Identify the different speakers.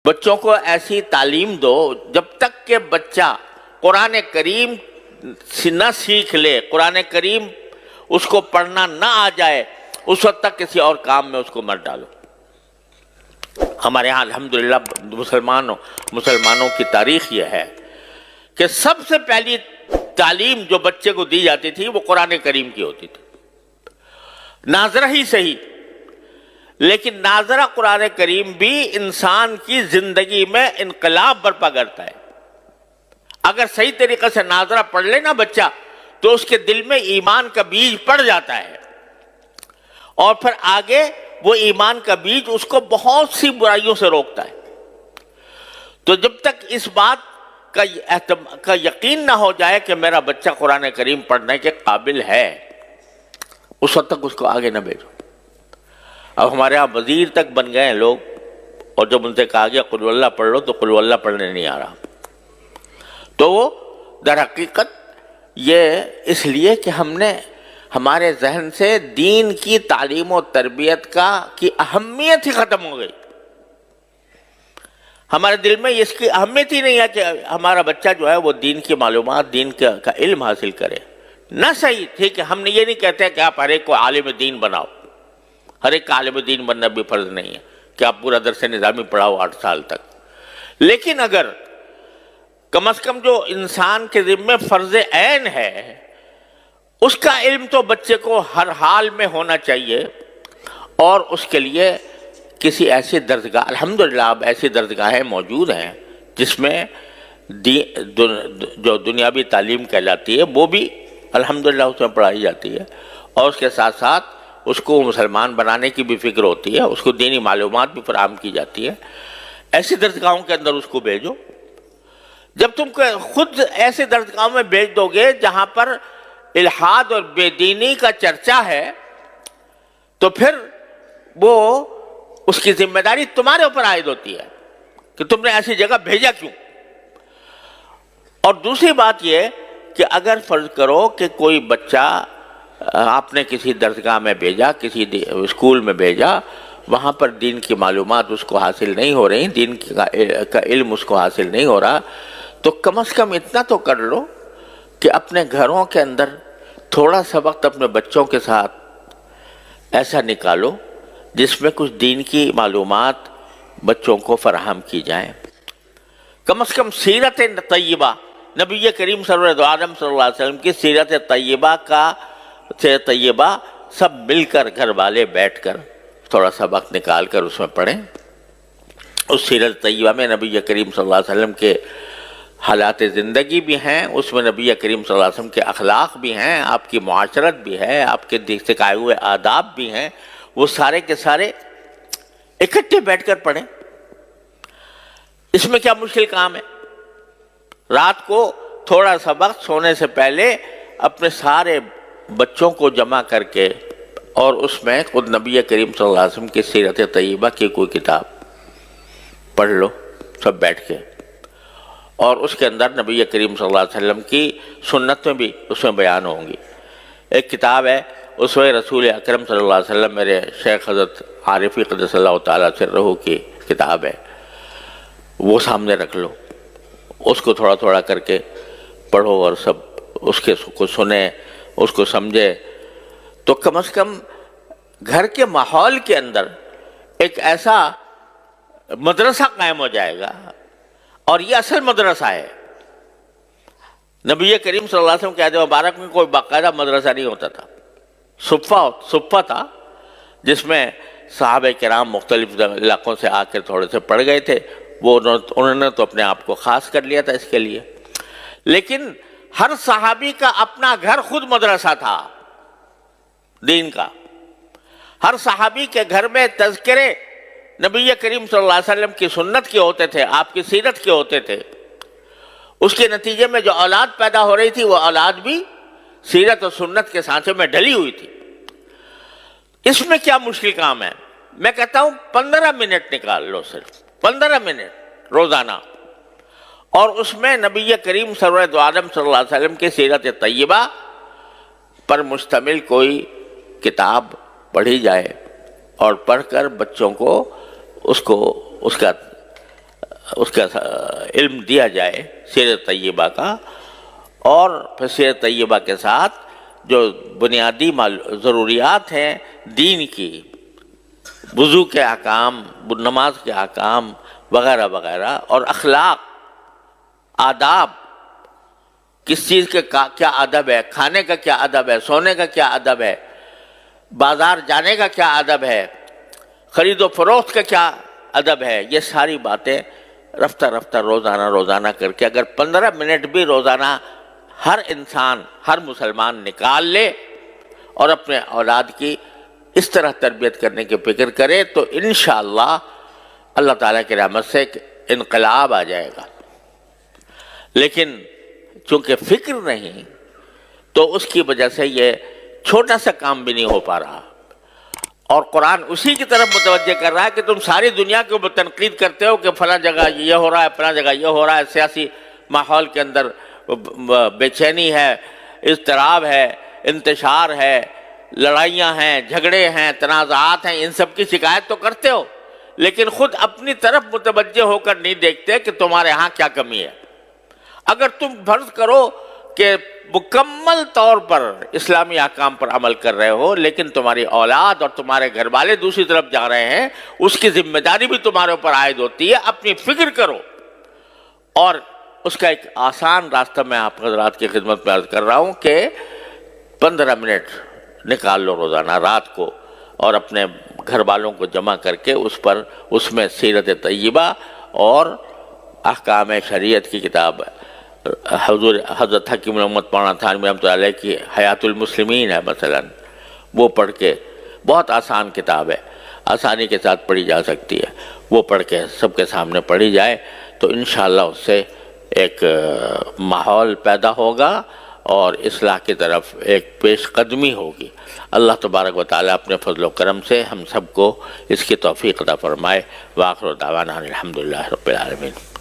Speaker 1: بچوں کو ایسی تعلیم دو جب تک کہ بچہ قرآن کریم نہ سیکھ لے، قرآن کریم اس کو پڑھنا نہ آ جائے، اس وقت تک کسی اور کام میں اس کو مت ڈالو۔ ہمارے ہاں الحمدللہ مسلمانوں کی تاریخ یہ ہے کہ سب سے پہلی تعلیم جو بچے کو دی جاتی تھی وہ قرآن کریم کی ہوتی تھی، ناظرہ ہی صحیح، لیکن ناظرہ قرآن کریم بھی انسان کی زندگی میں انقلاب برپا کرتا ہے۔ اگر صحیح طریقے سے ناظرہ پڑھ لے نا بچہ تو اس کے دل میں ایمان کا بیج پڑ جاتا ہے، اور پھر آگے وہ ایمان کا بیج اس کو بہت سی برائیوں سے روکتا ہے۔ تو جب تک اس بات کا یقین نہ ہو جائے کہ میرا بچہ قرآن کریم پڑھنے کے قابل ہے، اس وقت تک اس کو آگے نہ بھیجو۔ اب ہمارے ہاں وزیر تک بن گئے ہیں لوگ، اور جب ان سے کہا گیا قل ہو اللہ پڑھ لو تو قل ہو اللہ پڑھنے نہیں آ رہا۔ تو وہ در حقیقت یہ اس لیے کہ ہم نے ہمارے ذہن سے دین کی تعلیم و تربیت کی اہمیت ہی ختم ہو گئی۔ ہمارے دل میں اس کی اہمیت ہی نہیں ہے کہ ہمارا بچہ جو ہے وہ دین کی معلومات، دین کا علم حاصل کرے۔ نہ صحیح، ٹھیک ہے، ہم نے یہ نہیں کہتے کہ آپ ہر ایک کو عالم دین بناؤ، ہر ایک کا عالم دین بننا بھی فرض نہیں ہے کہ آپ پورا درس نظامی پڑھاؤ 8 سال تک، لیکن اگر کم از کم جو انسان کے ذمہ فرض عین ہے اس کا علم تو بچے کو ہر حال میں ہونا چاہیے، اور اس کے لیے کسی ایسی درسگاہ، الحمدللہ اب ایسی درسگاہیں موجود ہیں جس میں جو دنیاوی تعلیم کہلاتی ہے وہ بھی الحمدللہ اس میں پڑھائی جاتی ہے، اور اس کے ساتھ ساتھ اس کو مسلمان بنانے کی بھی فکر ہوتی ہے، اس کو دینی معلومات بھی فراہم کی جاتی ہے۔ ایسی درسگاہوں کے اندر اس کو بھیجو۔ جب تم خود ایسے درسگاہوں میں بھیج دو گے جہاں پر الحاد اور بے دینی کا چرچا ہے تو پھر وہ اس کی ذمہ داری تمہارے اوپر عائد ہوتی ہے کہ تم نے ایسی جگہ بھیجا کیوں۔ اور دوسری بات یہ کہ اگر فرض کرو کہ کوئی بچہ آپ نے کسی درسگاہ میں بھیجا، کسی اسکول میں بھیجا، وہاں پر دین کی معلومات اس کو حاصل نہیں ہو رہی، دین کا علم اس کو حاصل نہیں ہو رہا، تو کم از کم اتنا تو کر لو کہ اپنے گھروں کے اندر تھوڑا سا وقت اپنے بچوں کے ساتھ ایسا نکالو جس میں کچھ دین کی معلومات بچوں کو فراہم کی جائیں۔ کم از کم سیرت طیبہ، نبی کریم سرور دو عالم صلی اللہ علیہ وسلم کی سیرت طیبہ سب مل کر گھر والے بیٹھ کر تھوڑا سا وقت نکال کر اس میں پڑھیں۔ اس سیرت طیبہ میں نبی کریم صلی اللہ علیہ وسلم کے حالات زندگی بھی ہیں، اس میں نبی کریم صلی اللہ علیہ وسلم کے اخلاق بھی ہیں، آپ کی معاشرت بھی ہے، آپ کے سکھائے ہوئے آداب بھی ہیں، وہ سارے کے سارے اکٹھے بیٹھ کر پڑھیں۔ اس میں کیا مشکل کام ہے؟ رات کو تھوڑا سا وقت سونے سے پہلے اپنے سارے بچوں کو جمع کر کے اور اس میں خود نبی کریم صلی اللہ علیہ وسلم کی سیرت طیبہ کی کوئی کتاب پڑھ لو سب بیٹھ کے، اور اس کے اندر نبی کریم صلی اللہ علیہ وسلم کی سنتیں بھی اس میں بیان ہوں گی۔ ایک کتاب ہے اسوہ رسول اکرم صلی اللہ علیہ وسلم، میرے شیخ حضرت عارفی قدس اللہ تعالیٰ سرہ کی کتاب ہے، وہ سامنے رکھ لو، اس کو تھوڑا تھوڑا کر کے پڑھو اور سب اس کو سنیں، اس کو سمجھے، تو کم از کم گھر کے ماحول کے اندر ایک ایسا مدرسہ قائم ہو جائے گا، اور یہ اصل مدرسہ ہے۔ نبی کریم صلی اللہ علیہ وسلم کے عہد مبارک میں کوئی باقاعدہ مدرسہ نہیں ہوتا تھا، صفہ تھا جس میں صحابہ کرام مختلف علاقوں سے آ کر تھوڑے سے پڑھ گئے تھے، وہ انہوں نے تو اپنے آپ کو خاص کر لیا تھا اس کے لیے، لیکن ہر صحابی کا اپنا گھر خود مدرسہ تھا دین کا۔ ہر صحابی کے گھر میں تذکرے نبی کریم صلی اللہ علیہ وسلم کی سنت کے ہوتے تھے، آپ کی سیرت کے ہوتے تھے، اس کے نتیجے میں جو اولاد پیدا ہو رہی تھی وہ اولاد بھی سیرت اور سنت کے سانچے میں ڈلی ہوئی تھی۔ اس میں کیا مشکل کام ہے؟ میں کہتا ہوں 15 منٹ نکال لو، صرف 15 منٹ روزانہ، اور اس میں نبی کریم سرور دو عالم صلی اللہ علیہ وسلم کی سیرت طیبہ پر مشتمل کوئی کتاب پڑھی جائے، اور پڑھ کر بچوں کو اس کا اس کا علم دیا جائے سیرت طیبہ کا، اور پھر سیرت طیبہ کے ساتھ جو بنیادی ضروریات ہیں دین کی، وضو کے احکام، نماز کے احکام وغیرہ وغیرہ، اور اخلاق، آداب، کس چیز کا کیا ادب ہے، کھانے کا کیا ادب ہے، سونے کا کیا ادب ہے، بازار جانے کا کیا ادب ہے، خرید و فروخت کا کیا ادب ہے، یہ ساری باتیں رفتہ رفتہ روزانہ کر کے اگر 15 منٹ بھی روزانہ ہر انسان، ہر مسلمان نکال لے اور اپنے اولاد کی اس طرح تربیت کرنے کی فکر کرے تو انشاءاللہ اللہ تعالیٰ کی رحمت سے ایک انقلاب آ جائے گا۔ لیکن چونکہ فکر نہیں تو اس کی وجہ سے یہ چھوٹا سا کام بھی نہیں ہو پا رہا، اور قرآن اسی کی طرف متوجہ کر رہا ہے کہ تم ساری دنیا کے اوپر تنقید کرتے ہو کہ فلاں جگہ یہ ہو رہا ہے، فلاں جگہ یہ ہو رہا ہے، سیاسی ماحول کے اندر بے چینی ہے، اضطراب ہے، انتشار ہے، لڑائیاں ہیں، جھگڑے ہیں، تنازعات ہیں، ان سب کی شکایت تو کرتے ہو، لیکن خود اپنی طرف متوجہ ہو کر نہیں دیکھتے کہ تمہارے ہاں کیا کمی ہے۔ اگر تم فرض کرو کہ مکمل طور پر اسلامی احکام پر عمل کر رہے ہو، لیکن تمہاری اولاد اور تمہارے گھر والے دوسری طرف جا رہے ہیں، اس کی ذمہ داری بھی تمہارے اوپر عائد ہوتی ہے۔ اپنی فکر کرو، اور اس کا ایک آسان راستہ میں آپ حضرات کی خدمت میں عرض کر رہا ہوں کہ 15 منٹ نکال لو روزانہ رات کو، اور اپنے گھر والوں کو جمع کر کے اس میں سیرت طیبہ اور احکام شریعت کی کتاب حضرت حکیم محمد مولانا تھانوی رحمۃ اللہ علیہ کی حیات المسلمین ہے مثلا، وہ پڑھ کے، بہت آسان کتاب ہے، آسانی کے ساتھ پڑھی جا سکتی ہے، وہ پڑھ کے سب کے سامنے پڑھی جائے تو انشاءاللہ اس سے ایک ماحول پیدا ہوگا اور اصلاح کی طرف ایک پیش قدمی ہوگی۔ اللہ تبارک و تعالیٰ اپنے فضل و کرم سے ہم سب کو اس کی توفیق عطا فرمائے۔ وآخر دعوانا الحمدللہ رب العالمین۔